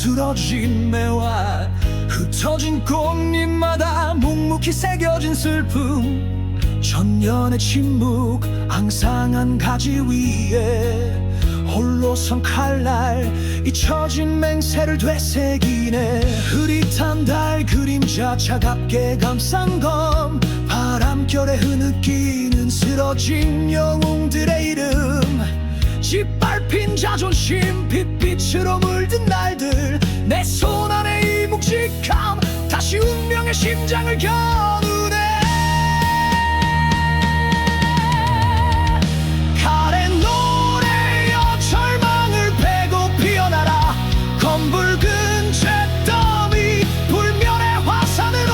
쓰러진 매와 흩어진 꽃잎마다 묵묵히 새겨진 슬픔, 천년의 침묵 앙상한 가지 위에 홀로 선 칼날 잊혀진 맹세를 되새기네. 흐릿한 달 그림자 차갑게 감싼 검, 바람결에 흐느끼는 쓰러진 영웅들의 이름, 짓밟힌 자존심 핏빛으로 물든 날들, 내 손 안에 이 묵직함 다시 운명의 심장을 겨누네. 칼의 노래여 절망을 베고 피어나라. 검붉은 잿더미 불멸의 화산으로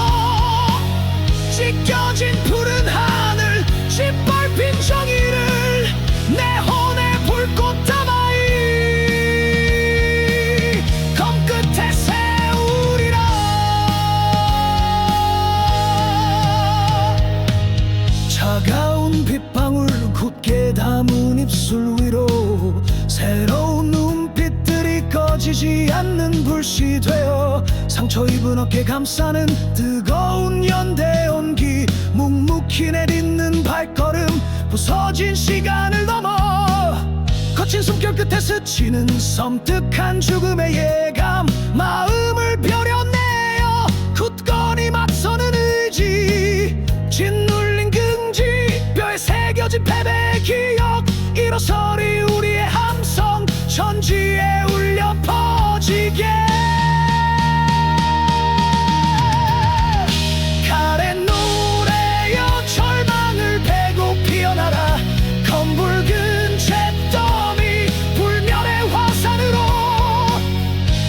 찢겨진 푸른 하늘, 짓밟힌 정의를 내 혼에 불꽃 담아이 검 끝에 세우리라. 차가운 빗방울 굳게 담은 입술 위로 새로운 눈빛들이 꺼지지 않는 불씨 되어 상처 입은 어깨 감싸는 뜨거운 연대 온기, 묵묵히 내딛는 발걸음 부서진 시간을 넘어 거친 숨결 끝에 스치는 섬뜩한 죽음의 예감, 마음을 벼려내어 굳건히 맞서는 의지, 짓눌린 긍지 뼈에 새겨진 패배의 기억, 일어서리 우리의 함성 천지에 울려 퍼지게. 칼의 노래여 절망을 베고 피어나라. 검붉은 잿더미 불멸의 화산으로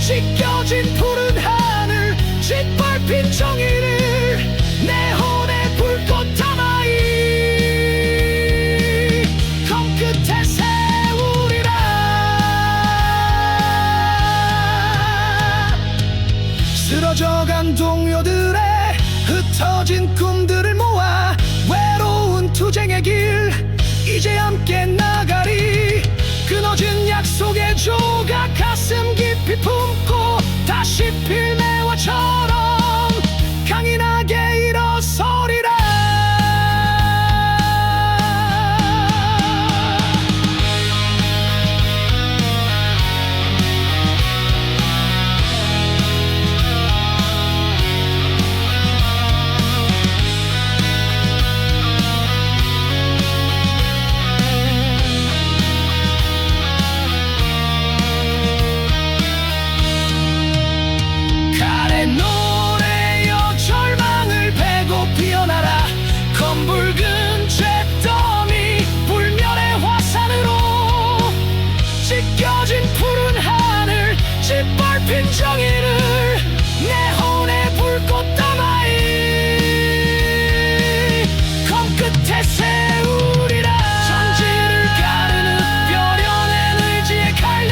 찢겨진 푸른 하늘, 짓밟힌 정의를 내 혼에 불꽃 담아이 검 끝에 세우리라. 쓰러져간 동료들의 흩어진 꿈들을 모아 외로운 투쟁의 길 이제 함께 나가리. 끊어진 약속의 조각 가슴 깊이 품고 다시 필매화처럼 강인하게 일어서리라. 칼의 노래여 절망을 베고 피어나라. 검붉은 잿더미 불멸의 화산으로 찢겨진 푸른 하늘, 짓밟힌 정의를 내 혼에 불꽃 담아이 검 끝에 세우리라. 천지를 가르는 뼈려낸 의지의 칼날,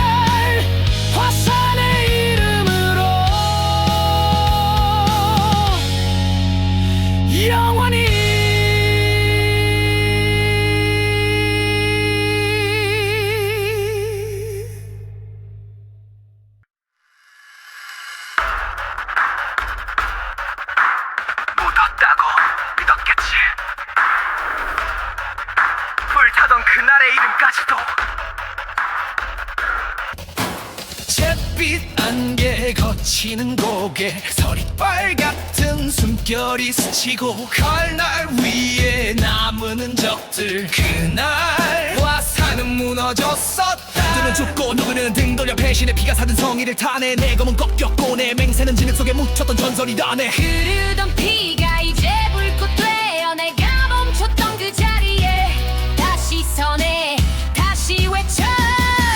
화산의 이름으로 영원히. 묻었다고 믿었겠지. 불타던 그날의 이름까지도. 잿빛 안개 거치는 고개, 서리빨 같은 숨결이 스치고 칼날 위에 남은 흔적들, 그날 화산은 무너졌었다. 누구는 죽고 누구는 등 돌려 배신의 피가 사든 성의를 타네. 내 검은 꺾였고 내 맹세는 진흙 속에 묻혔던 전설이라네. 흐르던 피가 이제 불꽃 되어 내가 멈췄던 그 자리에 다시 서네. 다시 외쳐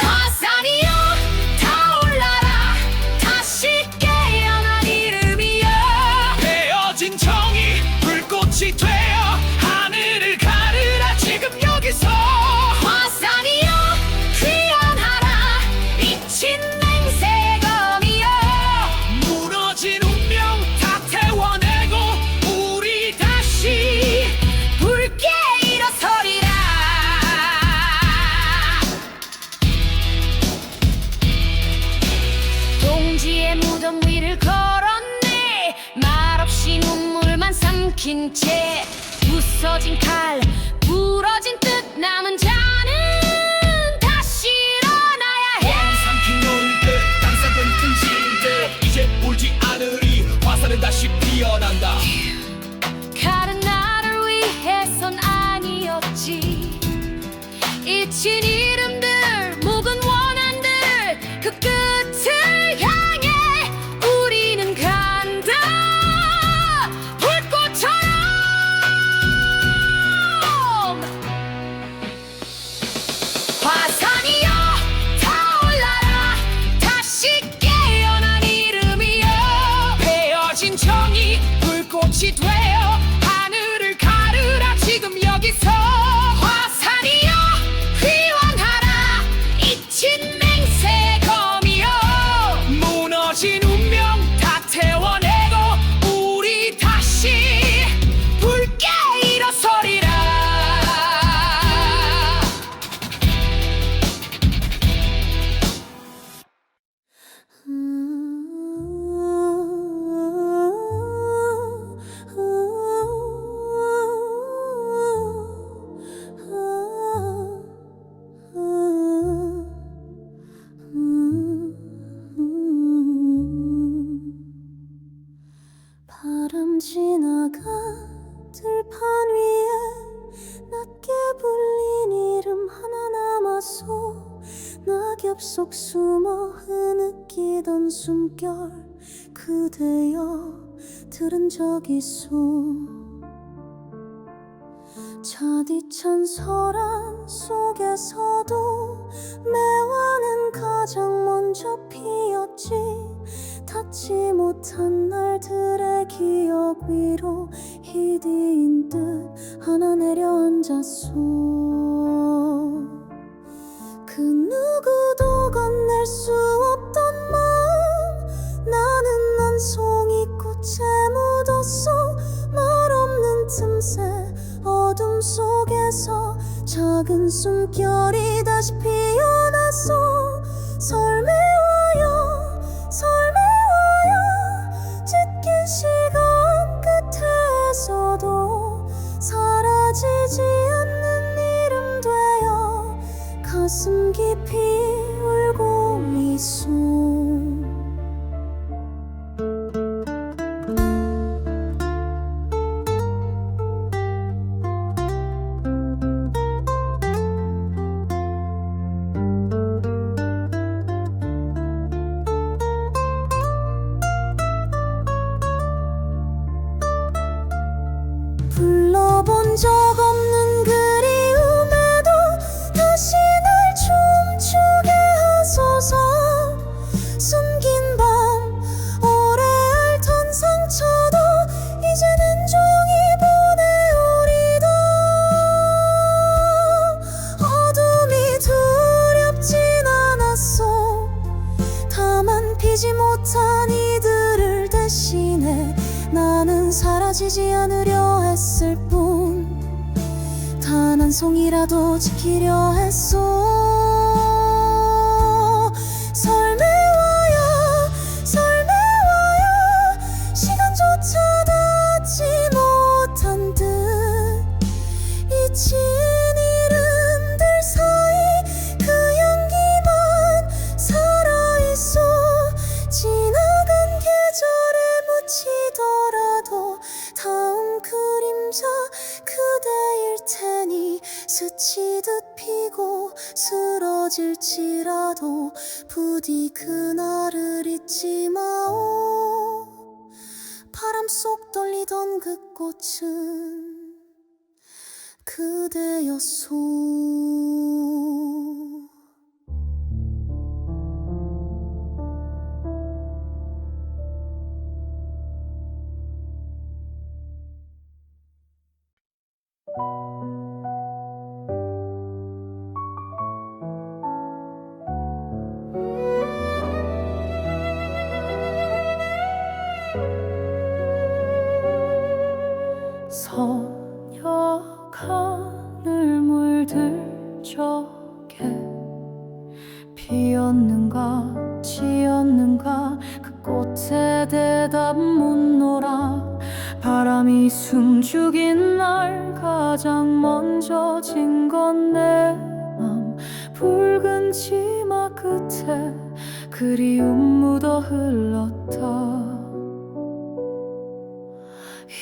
화산이여 타올라라. 다시 깨어난 이름이여. 베어진 정이 불꽃이 되어 하늘을 가르라. 지금 여기서 화산이여 귀환하라. 미친 맹세의 검이여. 무너진 운명 다 태워내고 엉킨 채 부서진 칼 부러진 뜻 남은 자는 다시 일어나야 해. 원삼킨 놀들 땅싸든 튼질들 이제 울지 않으리 화살은 다시 피어난다. 칼은 나를 위해선 아니었지. 잊힌 이름들 묵은 원한들 그 끝을 향해 우리는 간다. 불꽃처럼 화산이여 타올라라. 다시 깨어난 이름이여. 베어진 정이 불꽃이 되어 하늘을 가르라. 지금 여기서 화산이여 휘황하라. 잊힌 맹세검이여. 무너진 운명 다 태워내고 우리 다시 붉게 일어서리라. 바람 지나가 들판 위에 낮게 불린 이름 하나 남았어. 낙엽 속 숨어 흐느끼던 숨결 그대여 들은 적 있어. 차디찬 설안 속에서도 매화는 가장 먼저 피었지. 닿지 못한 날들의 기억 위로 희디인 듯 하나 내려앉았어. 그 누구도 건넬 수 없던 마음 나는 난 송이꽃에 묻었어. 말 없는 틈새 어둠 속에서 작은 숨결이 다시 피어났어. 설매와요 설매와요. 짙은 시간 끝에서도 사라지지 않는 이름 되어 가슴 깊이 울고 있어. 불러본 적 없는 그리움에도 다시 날 춤추게 하소서. 숨긴 밤 오래 앓던 상처도 이제는 조용히 보내오리다. 어둠이 두렵진 않았어. 다만 피지 못한 이들을 대신해 나는 사라지지 않으려 했을 뿐 단 한 송이라도 지키려 했어. 설매와요 설매와요. 시간조차 닿지 못한 듯 잊힌 이름들 사이 그 향기만 살아있어. 지나간 계절에 묻히더라도 다음 그림자 그대일 테니 스치듯 피고 쓰러질지라도 부디 그날을 잊지 마오. 바람 속 떨리던 그 꽃은 그대였소. 서녀 가늘 물들 적에 피었는가 지었는가 그 꽃에 대답 묻노라. 바람 바람이 숨죽인 날 가장 먼저 진 건 내 맘. 붉은 치마 끝에 그리움 묻어 흘렀다.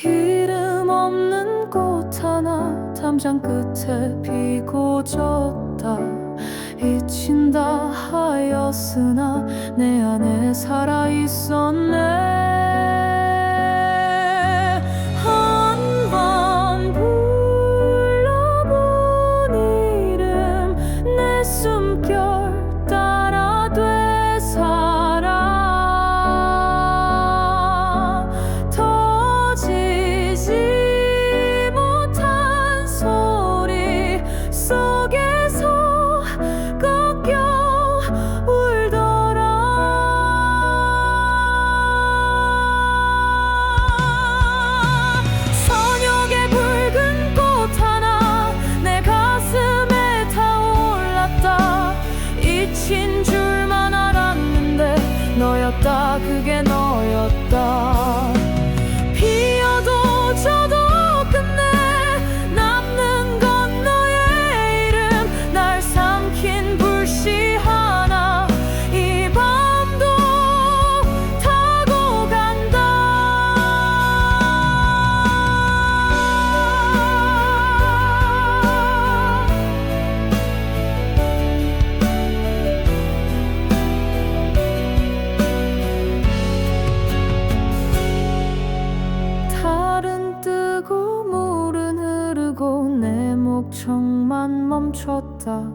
이름 없는 꽃 하나 담장 끝에 피고 졌다. 잊힌다 하였으나 내 안에 살아있었네. 한 번 불러본 이름 내 숨결 따라 되살아. 터지지 못한 소리 속에서 꺾여 울더라. 선역의 붉은 꽃 하나 내 가슴에 타올랐다. 잊힌 줄만 알았는데 너였다. 그게 너였다. 피어도 져도 끝내 남는 건 너의 이름. 날 삼킨 불씨 하나 이 밤도 타고 간다. 달은 뜨고 물은 흐르고 내 목청만 멈췄다.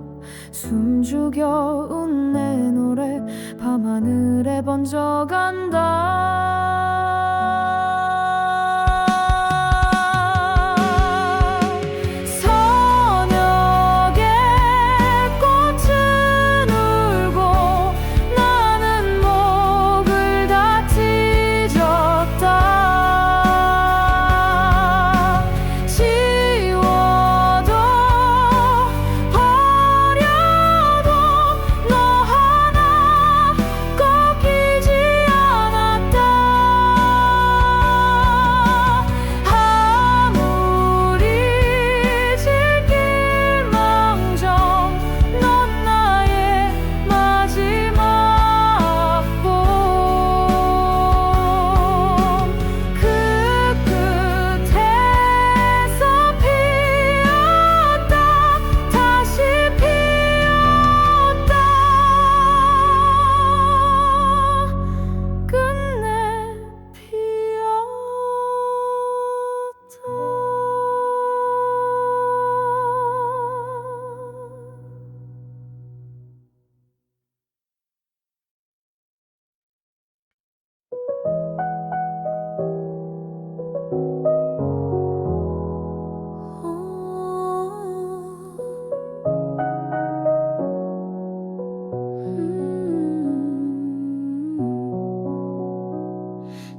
숨죽여 운 내 노래 밤하늘에 번져간다. 선역의 꽃은 울고 나는 목을 다 찢었다. 지워도 버려도 너 하나 꺾이지 않았다. 아무리 질길망정 넌 나의 마지막 봄. 그 끝에서 피었다. 다시 피었다. 끝내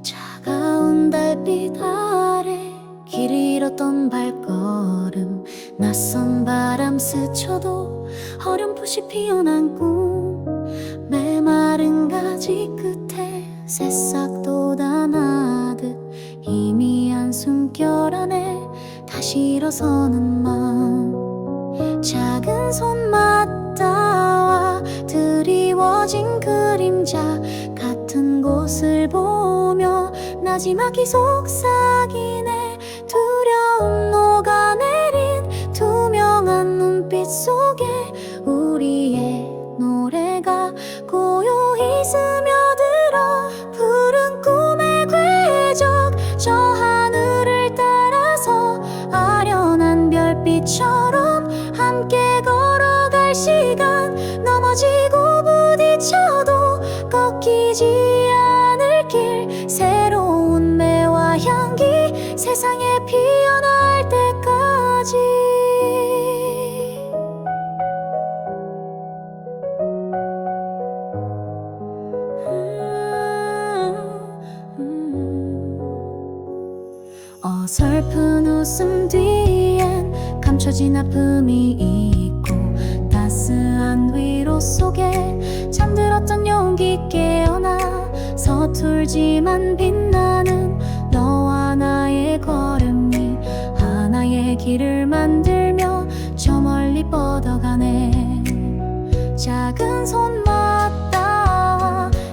차가운 달빛 아래 길 잃었던 발걸음. 낯선 바람 스쳐도 어렴풋이 피어난 꿈. 메마른 가지 끝에 새싹 돋아나듯 희미한 숨결 안에 다시 일어서는 맘. 작은 손 맞닿아 드리워진 그림자 같은 곳을 보며 나지막이 속삭이네. 두려움 녹아내린 투명한 눈빛 속에 우리의 노래가 고요히 스며들어. 푸른 꿈의 궤적 저 하늘을 따라서 아련한 별빛처럼 함께 걸어갈 시간. 넘어지고 부딪혀도 꺾이지 않을 길. 새로운 매와 향기 세상에 피어날 때까지. 어설픈 웃음 뒤엔 감춰진 아픔이 있고 따스한 위로 속에 잠들었던 용기 깨어나 서툴지만 빛나는 너와 나의 우리의 걸음이 하나의 길을 만들며 저 멀리 뻗어가네. 작은 손맞닿아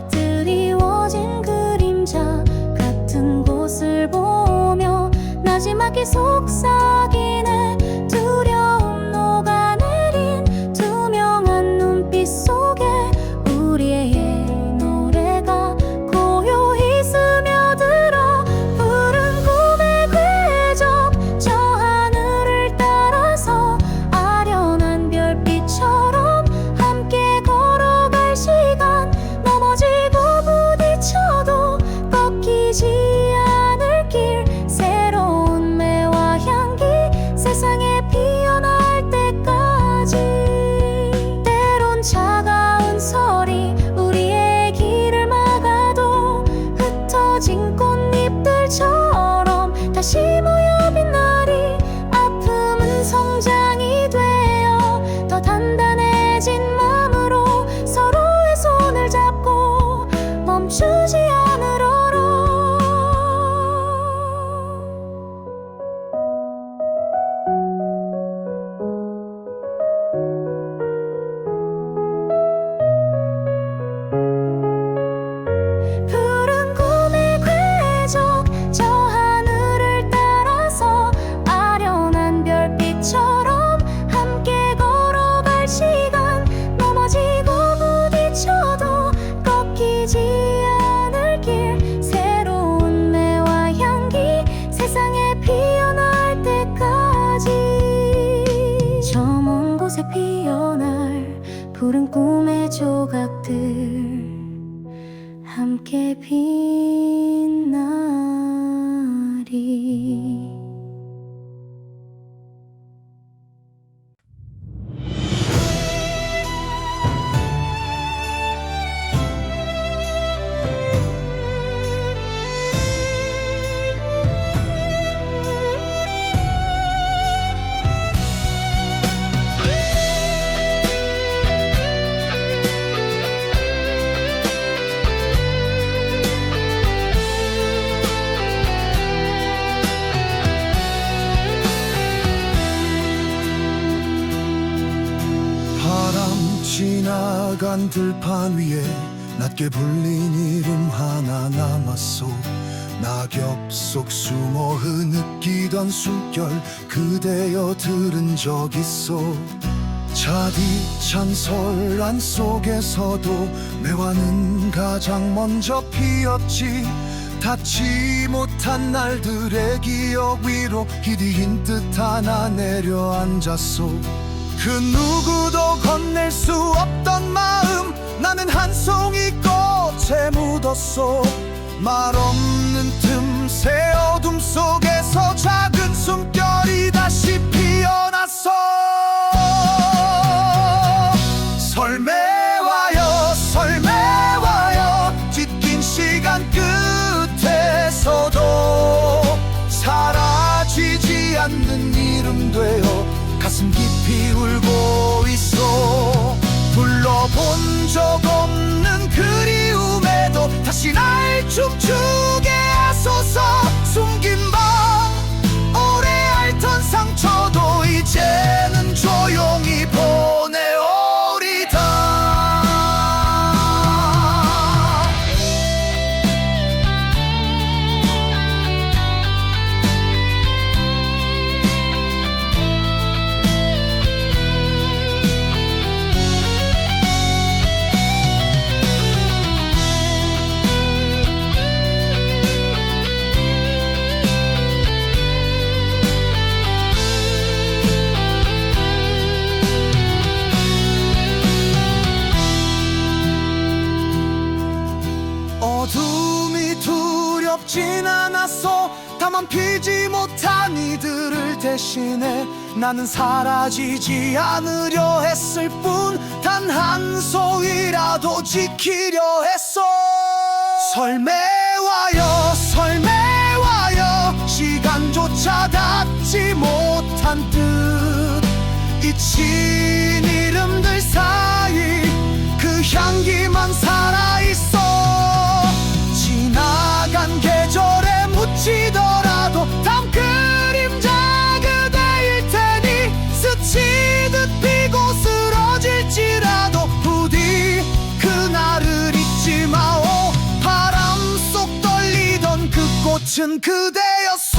드리워진 그림자 같은 곳을 보며 나지막히 속삭이네. 두려움 녹아내린 투명한 눈빛 속에 우리의 노래가 고요히 스며들어. 푸른 꿈의 궤적 저 하늘을 따라서 아련한 별빛처럼 함께 걸어갈 시간. 넘어지고 부딪혀도 꺾이지 않을 길, 새로운 매와 향기 세상에 피어날 때까지. 때론 차가운 설이 우리의 길을 막아도 흩어진 꽃잎들처럼 다시 모여 빛나리. 아픔은 성장이 되어 더 단단해진 마음으로 서로의 손을 잡고 멈추지 않으러라. 푸른 꿈의 궤적 저 하늘을 따라서 아련한 별빛처럼 함께 걸어갈 시간. 넘어지고 부딪혀도 꺾이지 않을 길, 새로운 매와 향기 세상에 피어날 때까지. 저 먼 곳에 피어날 푸른 꿈의 조각들 함께 빛나리. 바람 지나간 들판 위에 낮게 불린 이름 하나 남았소. 낙엽 속 숨어 흐느끼던 숨결 그대여 들은 적 있어. 차디찬 설안 속에서도 매화는 가장 먼저 피었지. 닿지 못한 날들의 기억 위로 기대인 듯 하나 내려앉았소. 그 누구도 건넬 수 없던 마음 나는 한 송이 꽃에 묻었소. 말 없는 틈새 어둠 속에서 작은 숨결이 다시 피어났어. 설매와요 설매와요 찢긴 시간 끝에서도 사라지지 않는 이름 되어 가슴 깊이 울고 있어. 불러본 적 없는 그리움에도 다시 날 춤추게 하소서. 숨긴 밤 오래 앓던 상처도 이제는 조용히 보내오리다. 어둠이 두렵진 않았어. 다만 피지 못한 이들을 대신해 나는 사라지지 않으려 했을 뿐 단 한 소위라도 지키려 했어. 설매와요 설매와요 시간조차 닿지 못한 뜻 잊힌 이름들 사이 그 향기만 살아있어. 지나간 계절에 묻히더라도 같은 그대였어.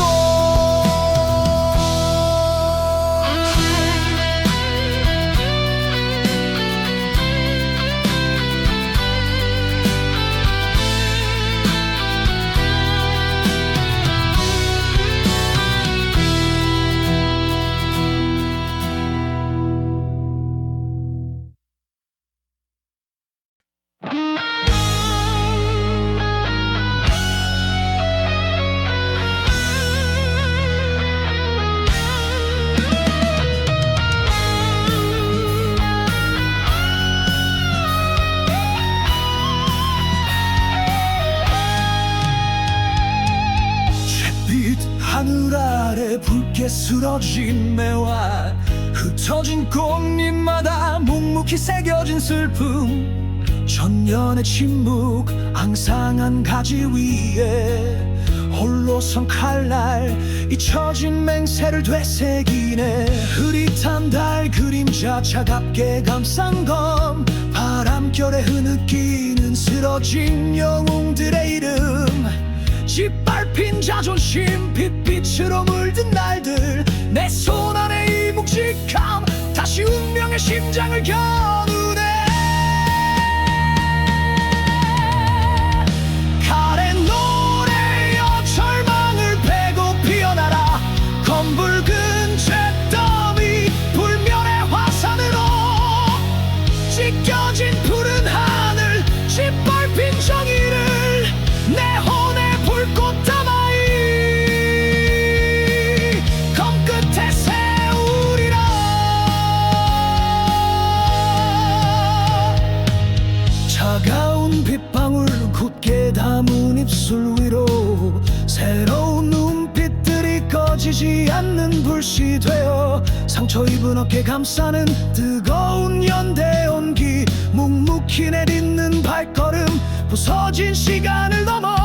잿빛 하늘 아래 붉게 쓰러진 매화, 흩어진 꽃잎마다 묵묵히 새겨진 슬픔, 천년의 침묵 앙상한 가지 위에 홀로 선 칼날, 잊혀진 맹세를 되새기네. 흐릿한 달 그림자 차갑게 감싼 검, 바람결에 흐느끼는 쓰러진 영웅들의 이름, 짓밟힌 자존심 핏빛으로 물든 날들, 내 손 안에 이 묵직함 다시 운명의 심장을 겨누네. 칼의 노래여 절망을 베고 피어나라. 검붉은 잿더미 불멸의 화산으로 찢겨진 푸른 하늘, 짓밟힌 정의를 내 혼에 불꽃 담아이 검 끝에 세우리라. 차가운 빗방울 굳게 담은 입술 위로 새로운 눈빛들이 꺼지지 않는 불씨 되어 상처 입은 어깨 감싸는 뜨거운 연대 온기, 묵묵히 내딛는 발걸음 부서진 시간을 넘어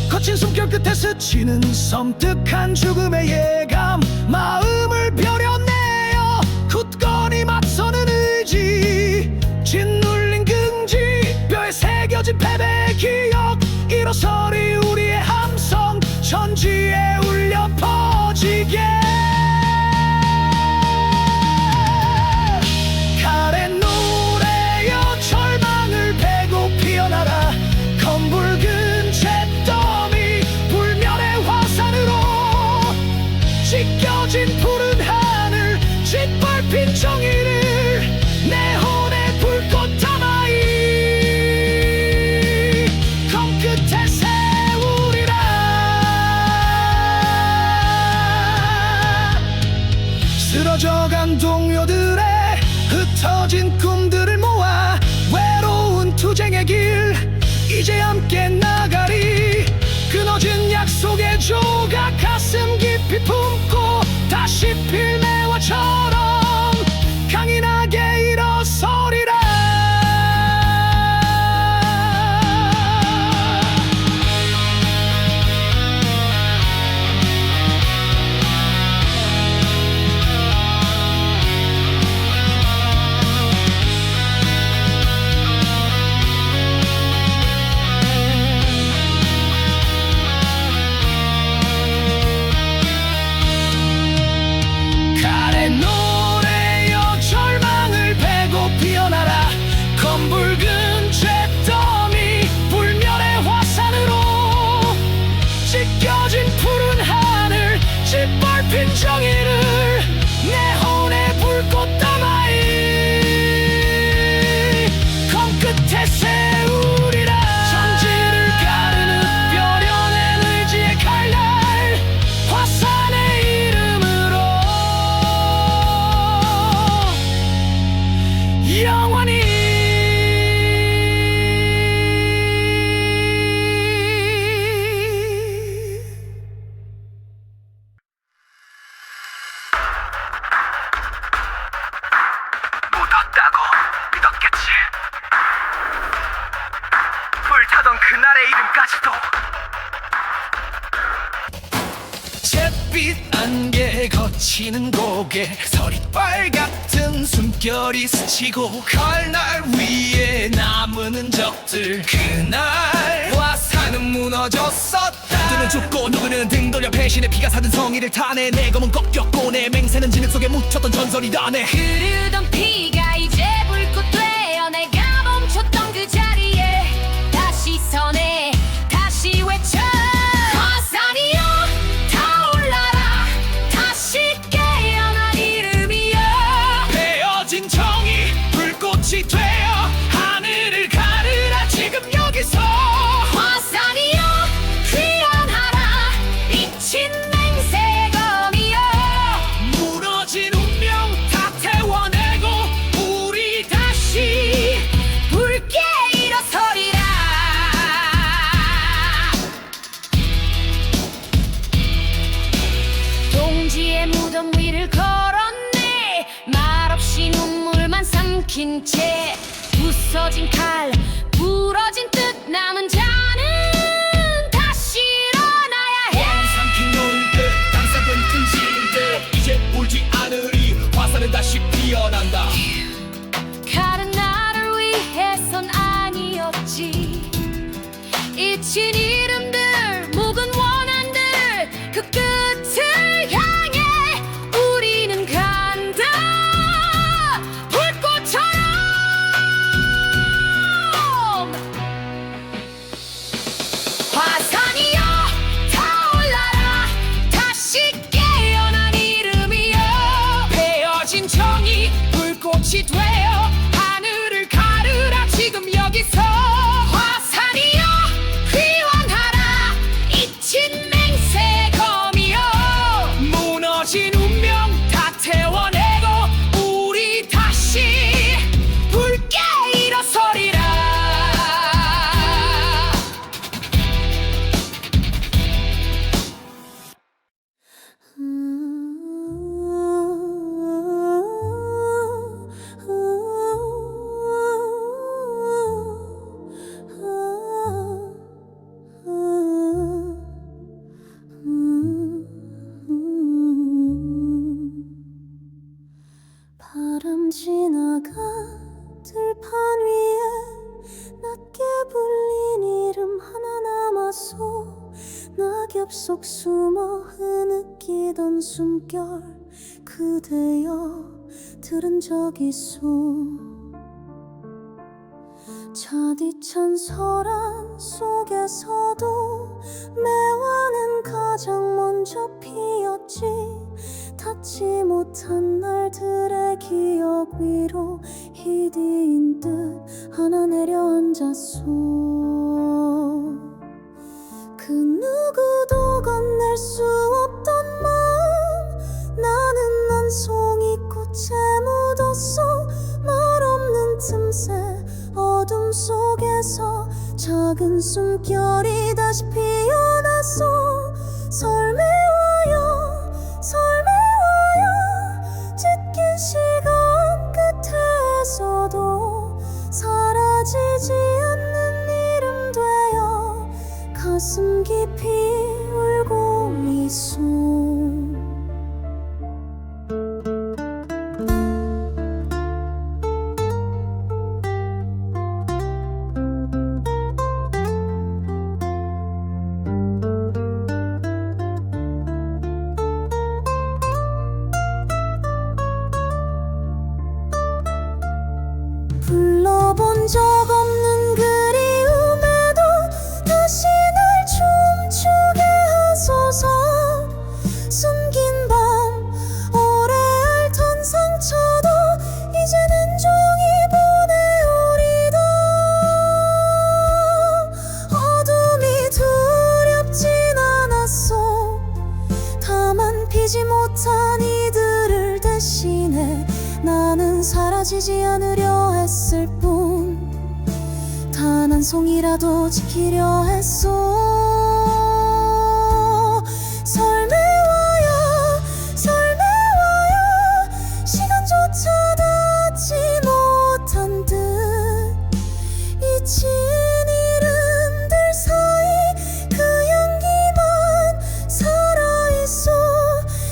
거친 숨결 끝에 스치는 섬뜩한 죽음의 예감, 마음을 벼려내어 굳건히 맞서는 의지, 짓눌린 긍지 뼈에 새겨진 패배의 기억, 일어서리 우리의 함성 천지에 울려 퍼지게. 칼의 노래여 절망을 베고 피어나라. 검붉은 잿더미 불멸의 화산으로 찢겨진 푸른 하늘, 짓밟힌 정의를 내 혼에 불꽃 담아이 검 끝에 세우리라. 쓰러져간 동료들의 흩어진 꿈들을 모아 외로운 투쟁의 길 이제 함께 나가리. 끊어진 약속의 조각 가슴 깊이 품고 다시 필 매화처럼 강인하게 일어서리라. 칼의 노래여 절망을 베고 피어나라. 검붉은 잿더미 불멸의 화산으로 찢겨진 푸른 하늘, 짓밟힌 정의를 내 혼에 불꽃 담아이 검 끝에 세우리라. 천지를 가르는 뼈려낸 의지의 칼날, 화산의 이름으로 영원히. 묻었다고 믿었겠지. 불타던 그날의 이름까지도. 잿빛 안개 거치는 고개, 서리빨 같은 숨결이 스치고 칼날 위에 남은 흔적들, 그날 화산은 무너졌었다. 누구는 죽고 누구는 등 돌려 배신의 피가 사든 성의를 타네. 내 검은 꺾였고 내 맹세는 진흙 속에 묻혔던 전설이다네. 흐르던 피가 이제 불꽃 되어 내가 멈췄던 그 자리에 다시 서네. 다시 외쳐 화산이여 타올라라. 다시 깨어난 이름이여. 베어진 정이 불꽃이 되어 하늘을 가르라. 지금 여기서 화산이여 귀환하라. 미친 맹세검이여. 무너진 운명 다 태워내고 우리 다시 붉게 일어서리라. 동지의 무덤 위를 걸었네. 말없이 눈물만 삼킨 채 부서진 칼 부러진 뜻 남은 자는 다시 일어나야 해. 삼킨 놀듯 당사된 끈질듯 이제 울지 않으리. 화살은 다시 피어난다. 칼은 나를 위해선 아니었지. 잊힌 이름들 묵은 원한들 그 끝을 향해 우리는 간다. 불꽃처럼 화산이여 타올라라. 다시 깨어난 이름이여. 베어진 정이 불꽃이 되어 하늘을 가르라. 지금 여기서 화산이여 귀환하라. 잊힌 맹세검이여. 무너진 운명 다 태워내고 우리 다시 붉게 일어서리라. 바람 지나가 들판 위에 낮게 불린 이름 하나 남았어. 낙엽 속 숨어 흐느끼던 숨결 그대여 들은 적 있어. 차디찬 설안 속에서도 매화는 가장 먼저 피었지. 닿지 못한 날들의 기억 위로 희디인 듯 하나 내려앉았어. 그 누구도 건넬 수 없던 마음 나는 난 송이꽃에 묻었어. 말 없는 틈새 어둠 속에서 작은 숨결이 다시 피어났어. 설매와요 설매와요. 짙은 시간 끝에서도 사라지지 않는 이름 되어 가슴 깊이 울고 있어. 불러본 적 없는 그리움에도 다시 날 춤추게 하소서. 숨긴 밤 오래 앓던 상처도 이제는 조용히 보내오리다. 어둠이 두렵진 않았어. 다만 피지 못한 이들을 대신해 나는 사라지지 않으려 했을 뿐. 단 한 송이라도 지키려 했어. 설매와요 설매와요. 시간조차 닿지 못한 듯 잊힌 이름들 사이 그 향기만 살아있어.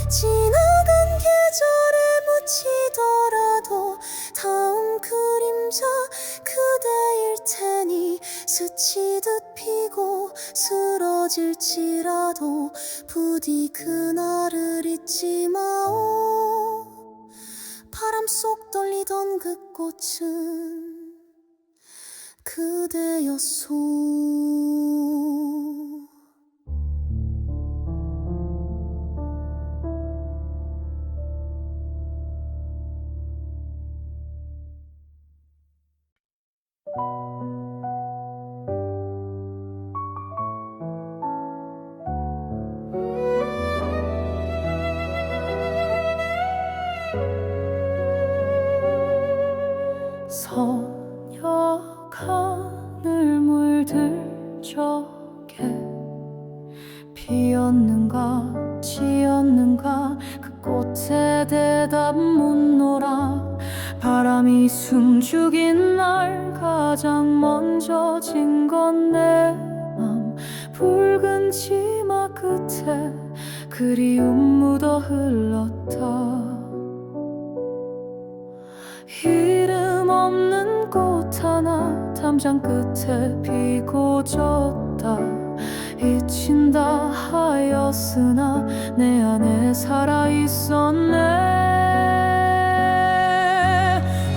지나간 계절에 묻히더라도 다음 그림자 그대일 테니 스치듯 피고 헤어질지라도 부디 그날을 잊지 마오. 바람 속 떨리던 그 꽃은 그대였소. 서녀간을 물들 적에 피었는가 지었는가 그 꽃에 대답 못 놀아. 바람이 숨죽인 날 가장 먼저 진 건 내 맘. 붉은 치마 끝에 그리움 묻어 흘렀다. 이름 없는 꽃 하나 담장 끝에 피고 졌다. 잊힌다 하였으나 내 안에 살아있었네.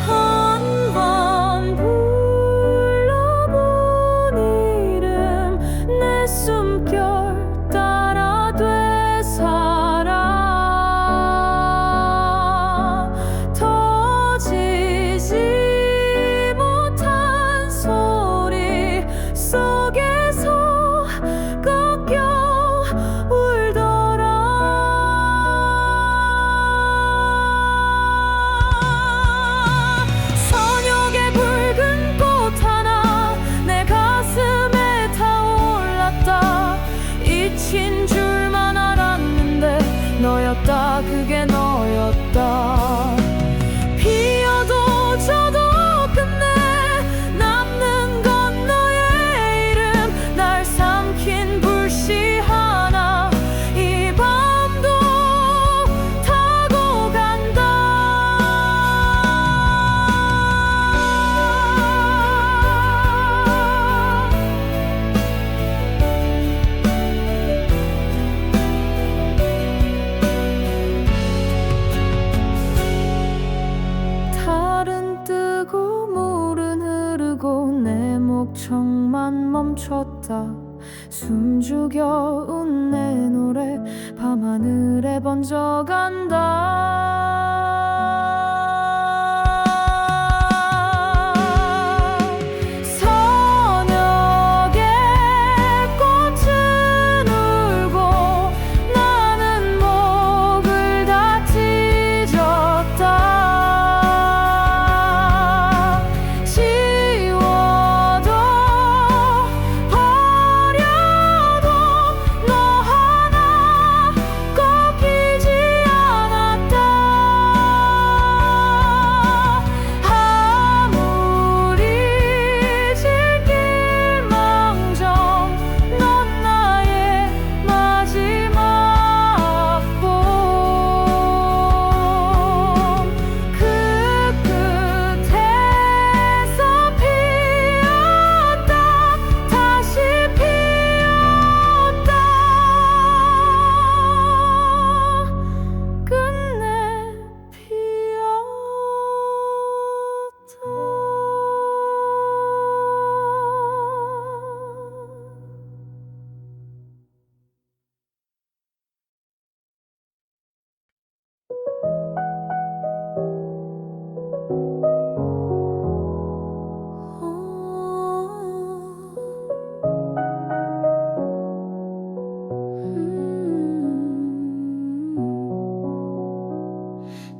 한 번 불러본 이름 내 숨결 따라 되살아. 터지지 못한 소리 속에서 꺾여 울더라. 선역의 붉은 꽃 하나 내 가슴에 타올랐다. 잊힌 줄만 알았는데 너였다. 그게 너였다. 피어도 져도 끝내 남는 건 너의 이름. 날 삼킨 불씨 하나 이 밤도 타고 간다. 달은 뜨고 물은 흐르고 내 목청만 멈췄다. 숨죽여 운 내 노래 밤하늘에 번져간다. 선역의 꽃은 울고 나는 목을 다 찢었다. 지워도 버려도 너 하나 꺾이지 않았다. 아무리 질길망정 넌 나의 마지막 봄. 그 끝에서 피었다. 다시 피었다. 끝내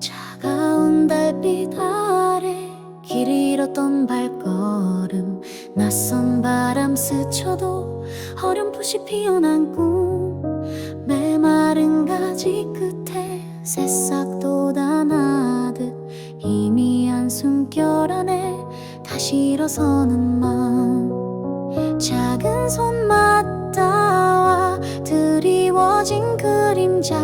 차가운 달빛 아래 길 잃었던 발걸음. 낯선 바람 스쳐도 어렴풋이 피어난 꿈. 메마른 가지 끝에 새싹 돋아나듯 희미한 숨결 안에 다시 일어서는 맘. 작은 손 맞닿아 드리워진 그림자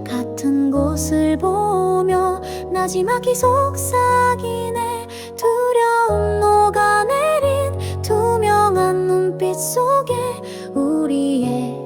같은 곳을 보며 나지막히 속삭이네. 두려움 녹아내린 투명한 눈빛 속에 우리의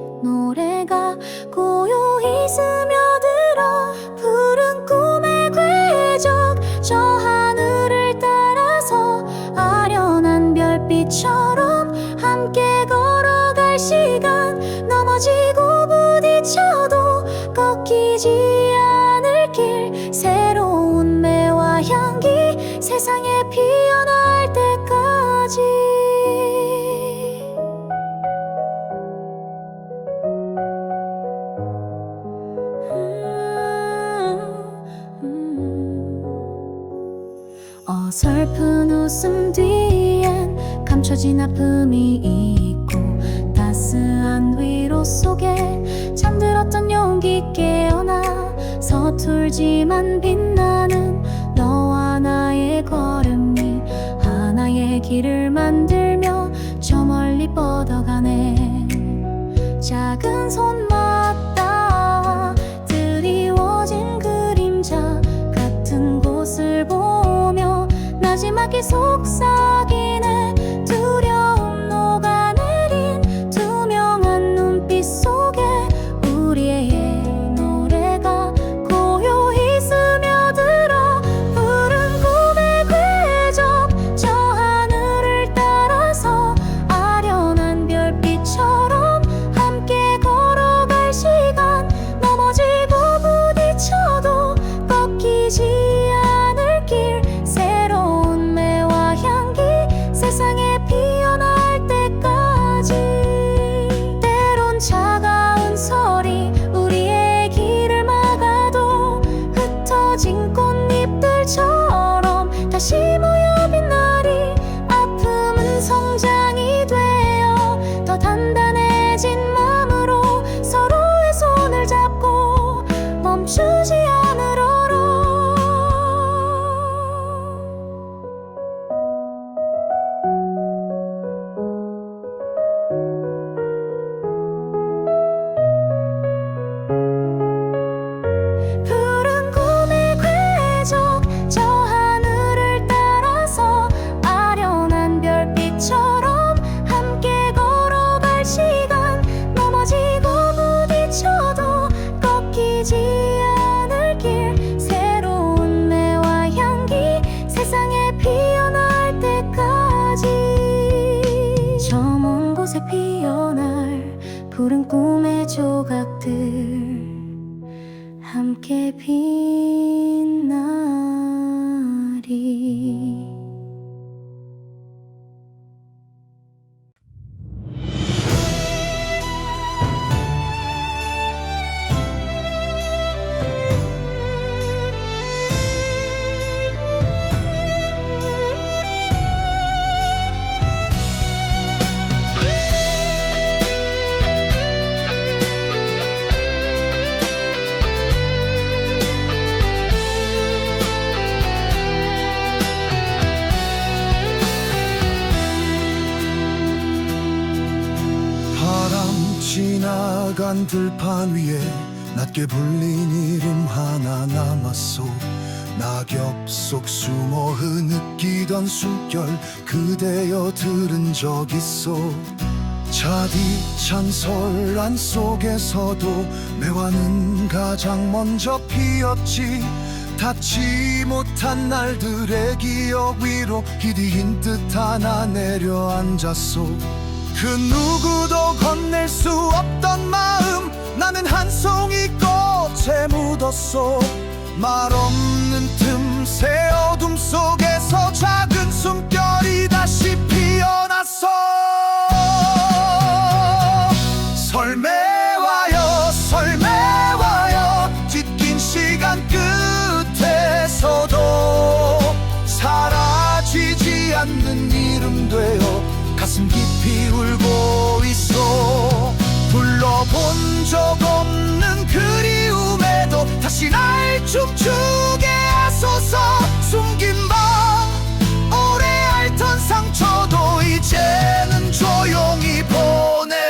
어설픈 웃음 뒤엔 감춰진 아픔이 있고 따스한 위로 속에 잠들었던 용기 깨어나 서툴지만 빛나는 너와 나의 걸음이 하나의 길을 만들며 저 멀리 뻗어가네. 작은 손맛 닿아 드리워진 그림자 같은 곳을 보며 나지막히 속삭이네. 두려움 녹아내린 투명한 눈빛 속에 우리의 노래가 고요히 스며들어 푸른 꿈의 궤적 저 하늘을 따라서 아련한 별빛처럼 함께 걸어갈 시간. 넘어지고 부딪혀도 꺾이지 않을 길 새로운 매와 향기 세상에 피어날 때까지. 때론 차가운 설이 우리의 길을 막아도 흩어진 꽃잎들처럼 다시 모여 빛나리. 아픔은 성장이 되어 더 단단해진 마음으로 서로의 손을 잡고 멈추지 않으러라. 푸른 꿈의 궤적 저 하늘을 따라서 아련한 별빛처럼 함께 걸어갈 시간. 넘어지고 부딪혀도 꺾이지 않을 길 새로운 매와 향기 세상에 피어날 때까지. 저 먼 곳에 피어날 푸른 꿈의 조각들 함께 빛나리. 바람 지나간 들판 위에 낮게 불린 이름 하나 남았소. 낙엽 속 숨어 흐느끼던 숨결 그대여 들은 적 있어. 차디찬 설란 속에서도 매화는 가장 먼저 피었지. 닿지 못한 날들의 기억 위로 기대인 듯 하나 내려앉았소. 그 누구도 건넬 수 없던 마음 나는 한 송이 꽃에 묻었소. 말 없는 틈새 어둠 속에서 작은 숨결이 다시 피어났어. 설매와요 설매와요 찢긴 시간 끝에서도 사라지지 않는 이름 되어 가슴 깊이 울고 있어. 불러본 적 없는 그리움에도 다시 날 춤추게 하소서. 숨긴 밤 오래 앓던 상처도 이제는 조용히 보내오리다.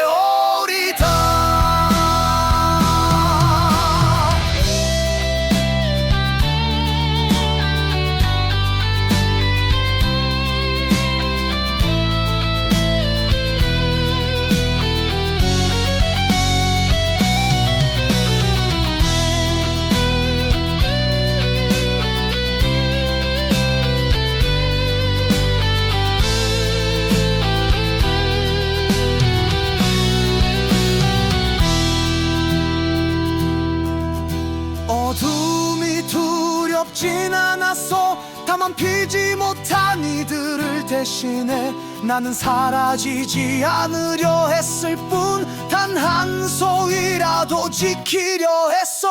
어둠이 두렵진 않았어. 다만 피지 못한 이들을 대신해 나는 사라지지 않으려 했을 뿐 단 한 소위라도 지키려 했어.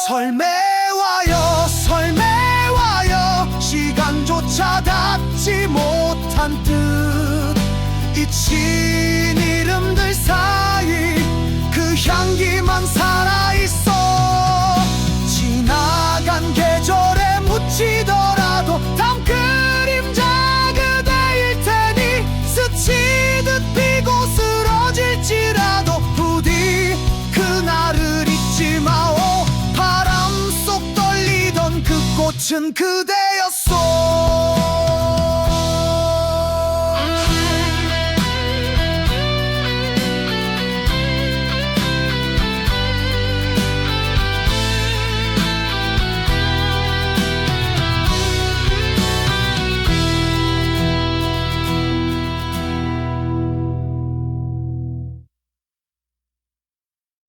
설매와요 설매와요 시간 거란 뜻 잊힌 이름들 사이 그 향기만 살아있어 지나간 계절에 묻히더라도 다음 그림자 그대일 테니 스치듯 피고 쓰러질지라도 부디 그날을 잊지 마오 바람 속 떨리던 그 꽃은 그대였소